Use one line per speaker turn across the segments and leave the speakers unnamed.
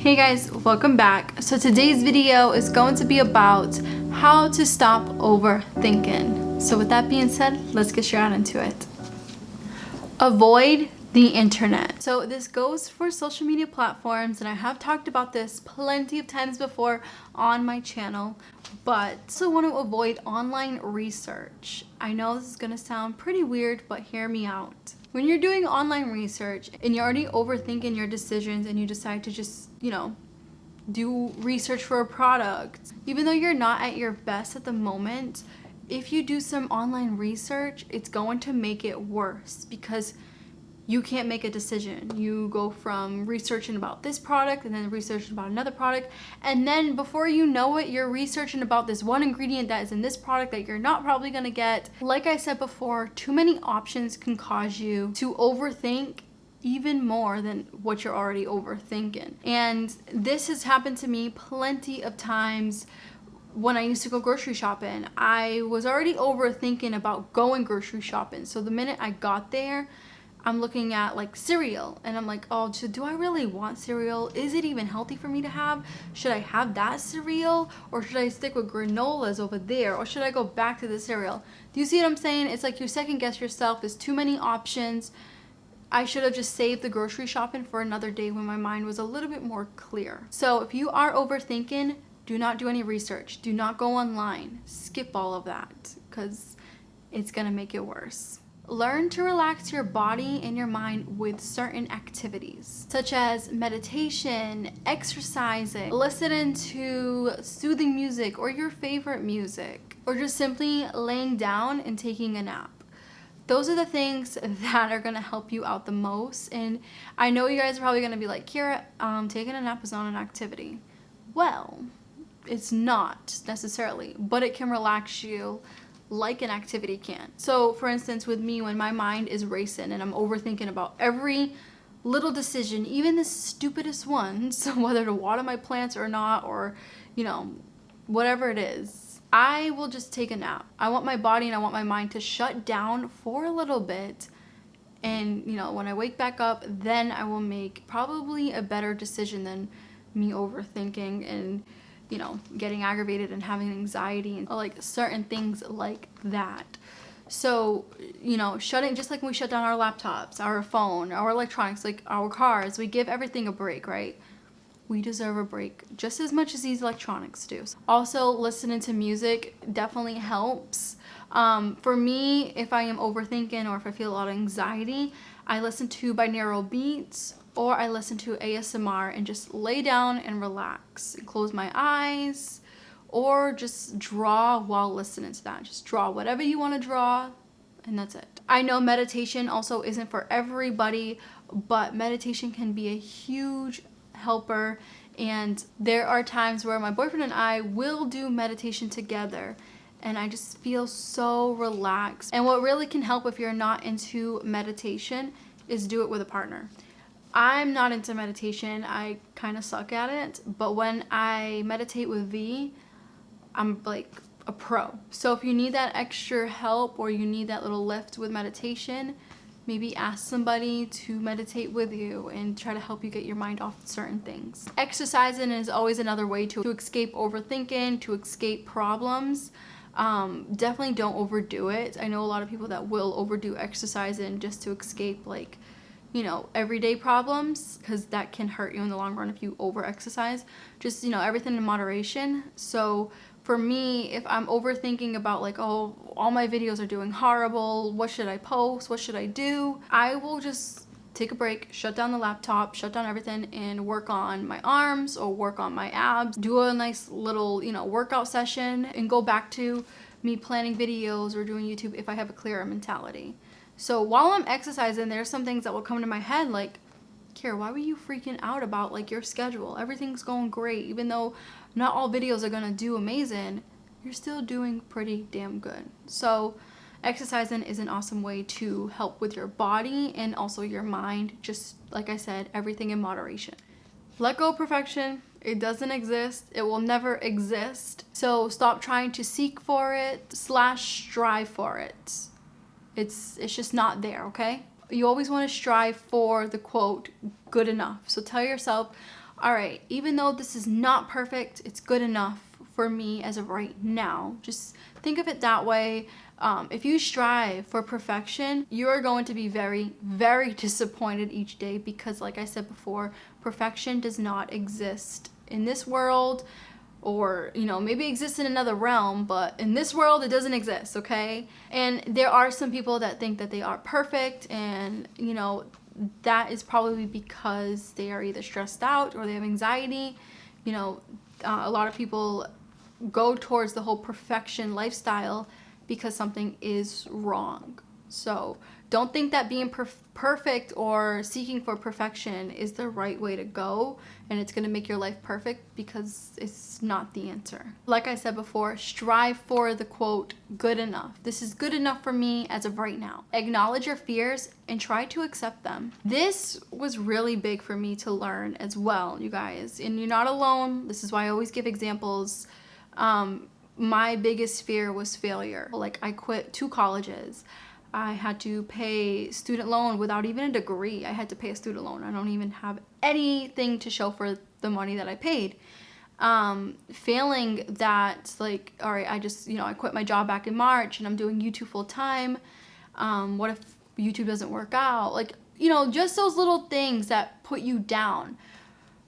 Hey guys, welcome back. So today's video is going to be about how to stop overthinking. So with that being said, let's get straight into it. Avoid the internet. So this goes for social media platforms, and I have talked about this plenty of times before on my channel, but also want to avoid online research. I know this is going to sound pretty weird, but hear me out. When you're doing online research and you're already overthinking your decisions and you decide to just, do research for a product, even though you're not at your best at the moment, if you do some online research, it's going to make it worse because you can't make a decision. You go from researching about this product and then researching about another product, and then before you know it, you're researching about this one ingredient that is in this product that you're not probably gonna get. Like I said before, too many options can cause you to overthink even more than what you're already overthinking. And this has happened to me plenty of times. When I used to go grocery shopping, I was already overthinking about going grocery shopping. So the minute I got there, I'm looking at like cereal and I'm like, oh, do I really want cereal? Is it even healthy for me to have? Should I have that cereal, or should I stick with granolas over there, or should I go back to the cereal? Do you see what I'm saying? It's like you second guess yourself. There's too many options. I should have just saved the grocery shopping for another day when my mind was a little bit more clear. So if you are overthinking, do not do any research. Do not go online. Skip all of that because it's gonna make it worse. Learn to relax your body and your mind with certain activities, such as meditation, exercising, listening to soothing music or your favorite music, or just simply laying down and taking a nap. Those are the things that are going to help you out the most. And I know you guys are probably going to be like, Kira, taking a nap is not an activity. Well, it's not necessarily, but it can relax you like an activity can. So for instance, with me, when my mind is racing and I'm overthinking about every little decision, even the stupidest ones, whether to water my plants or not, or whatever it is, I will just take a nap. I want my body and I want my mind to shut down for a little bit, and when I wake back up, then I will make probably a better decision than me overthinking and getting aggravated and having anxiety and like certain things like that. So, shutting, just like when we shut down our laptops, our phone, our electronics, like our cars, we give everything a break, right? We deserve a break just as much as these electronics do. Also, listening to music definitely helps. For me, if I am overthinking or if I feel a lot of anxiety, I listen to binaural beats, or I listen to ASMR and just lay down and relax and close my eyes, or just draw while listening to that. Just draw whatever you want to draw, and that's it. I know meditation also isn't for everybody, but meditation can be a huge helper, and there are times where my boyfriend and I will do meditation together, and I just feel so relaxed. And what really can help if you're not into meditation is do it with a partner. I'm not into meditation. I kind of suck at it, but when I meditate with V, I'm like a pro. So if you need that extra help or you need that little lift with meditation, maybe ask somebody to meditate with you and try to help you get your mind off certain things. Exercising is always another way to escape overthinking, to escape problems. Definitely don't overdo it. I know a lot of people that will overdo exercising just to escape everyday problems, because that can hurt you in the long run if you over exercise. Just everything in moderation. So for me, if I'm overthinking about like, oh, all my videos are doing horrible, what should I post, what should I do, I will just take a break, shut down the laptop, shut down everything, and work on my arms or work on my abs, do a nice little workout session, and go back to me planning videos or doing YouTube if I have a clearer mentality. So while I'm exercising, there's some things that will come to my head like, Kira, why were you freaking out about like your schedule? Everything's going great. Even though not all videos are gonna do amazing, you're still doing pretty damn good. So exercising is an awesome way to help with your body and also your mind. Just like I said, everything in moderation. Let go of perfection. It doesn't exist. It will never exist. So stop trying to seek for it / strive for it. It's just not there, okay? You always want to strive for the quote, good enough. So tell yourself, all right, even though this is not perfect, it's good enough for me as of right now. Just think of it that way. If you strive for perfection, you are going to be very, very disappointed each day because, like I said before, perfection does not exist in this world, or, you know, maybe exists in another realm, but in this world it doesn't exist, okay? And there are some people that think that they are perfect, and, you know, that is probably because they are either stressed out or they have anxiety. You know, a lot of people go towards the whole perfection lifestyle because something is wrong. So don't think that being perfect or seeking for perfection is the right way to go and it's going to make your life perfect, because it's not the answer. Like I said before, strive for the quote, good enough. This is good enough for me as of right now. Acknowledge your fears and try to accept them. This was really big for me to learn as well, you guys. And you're not alone. This is why I always give examples. My biggest fear was failure. Like, I quit 2 colleges. I had to pay student loan without even a degree. I had to pay a student loan. I don't even have anything to show for the money that I paid. Failing that, like, all right, I just, you know, I quit my job back in March and I'm doing YouTube full time. What if YouTube doesn't work out? Like, you know, just those little things that put you down.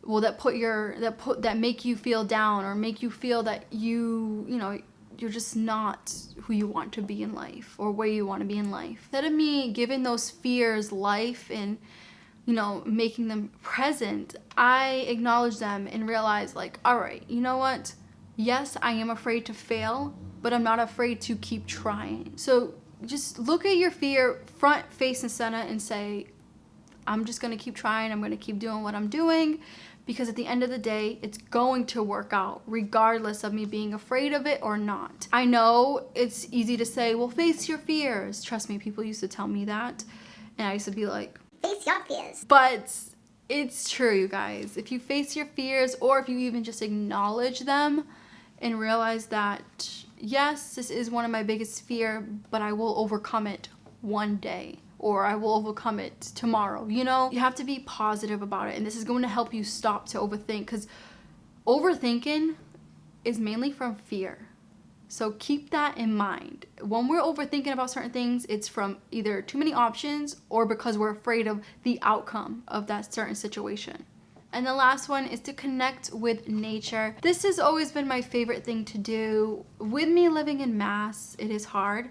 Well, that make you feel down, or make you feel that you know, you're just not who you want to be in life or where you want to be in life. Instead of me giving those fears life and, you know, making them present, I acknowledge them and realize, like, all right, you know what? Yes, I am afraid to fail, but I'm not afraid to keep trying. So just look at your fear front, face, and center and say, I'm just going to keep trying. I'm going to keep doing what I'm doing, because at the end of the day, it's going to work out regardless of me being afraid of it or not. I know it's easy to say, well, face your fears. Trust me, people used to tell me that. And I used to be like,
face your fears.
But it's true, you guys. If you face your fears, or if you even just acknowledge them and realize that, yes, this is one of my biggest fears, but I will overcome it one day. Or I will overcome it tomorrow. You know, you have to be positive about it. And this is going to help you stop to overthink, because overthinking is mainly from fear. So keep that in mind. When we're overthinking about certain things, it's from either too many options or because we're afraid of the outcome of that certain situation. And the last one is to connect with nature. This has always been my favorite thing to do. With me living in Mass, it is hard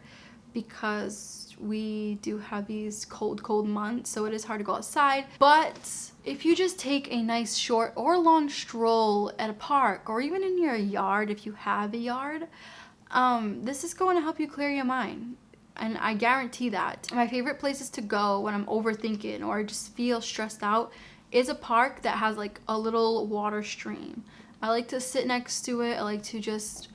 because we do have these cold months, so it is hard to go outside. But if you just take a nice short or long stroll at a park, or even in your yard if you have a yard, this is going to help you clear your mind. And I guarantee that. My favorite places to go when I'm overthinking or I just feel stressed out is a park that has like a little water stream. I like to sit next to it. I like to just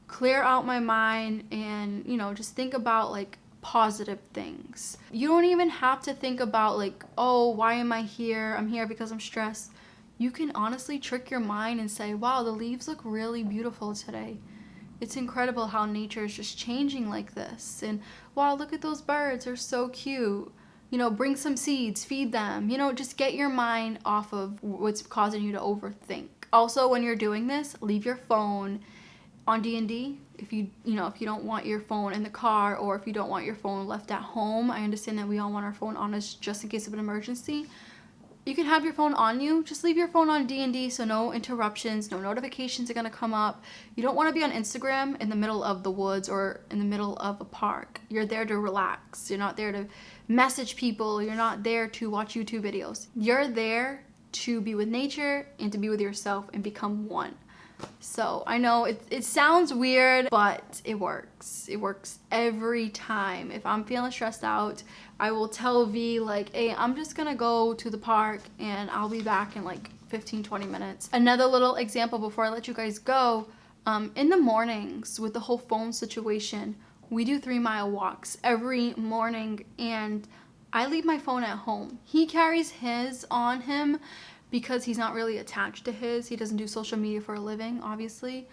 clear out my mind and, you know, just think about like positive things. You don't even have to think about like, oh, why am I here? I'm here because I'm stressed. You can honestly trick your mind and say, wow, the leaves look really beautiful today. It's incredible how nature is just changing like this. And wow, look at those birds, they're so cute. You know, bring some seeds, feed them. You know, just get your mind off of what's causing you to overthink. Also, when you're doing this, leave your phone on D&D. If you don't want your phone in the car, or if you don't want your phone left at home. I understand that we all want our phone on us just in case of an emergency. You can have your phone on you. Just leave your phone on D&D so no interruptions, no notifications are going to come up. You don't want to be on Instagram in the middle of the woods or in the middle of a park. You're there to relax. You're not there to message people. You're not there to watch YouTube videos. You're there to be with nature and to be with yourself and become one. So I know it sounds weird, but it works. It works every time. If I'm feeling stressed out, I will tell V like, hey, I'm just gonna go to the park and I'll be back in like 15-20 minutes. Another little example before I let you guys go, in the mornings with the whole phone situation, we do 3-mile walks every morning and I leave my phone at home. He carries his on him because he's not really attached to his. He doesn't do social media for a living, obviously.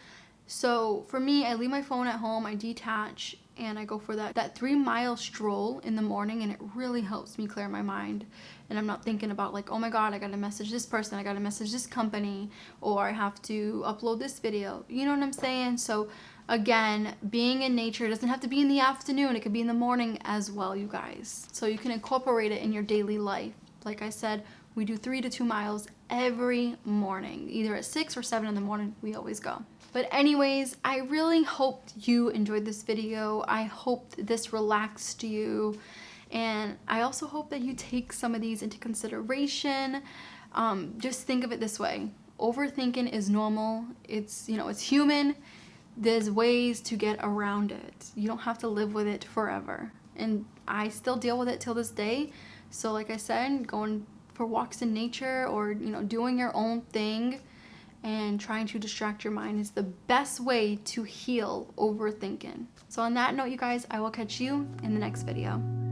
So for me, I leave my phone at home, I detach, and I go for that 3-mile stroll in the morning, and it really helps me clear my mind. And I'm not thinking about like, oh my god, I gotta message this person, I gotta message this company, or I have to upload this video. You know what I'm saying? So again, being in nature doesn't have to be in the afternoon, it could be in the morning as well, you guys. So you can incorporate it in your daily life. Like I said, we do 3 to 2 miles every morning, either at 6 or 7 in the morning, we always go. But anyways, I really hoped you enjoyed this video. I hope this relaxed you. And I also hope that you take some of these into consideration. Just think of it this way. Overthinking is normal. It's, you know, it's human. There's ways to get around it. You don't have to live with it forever. And I still deal with it till this day. So like I said, going for walks in nature, or, you know, doing your own thing and trying to distract your mind is the best way to heal overthinking. So on that note, you guys, I will catch you in the next video.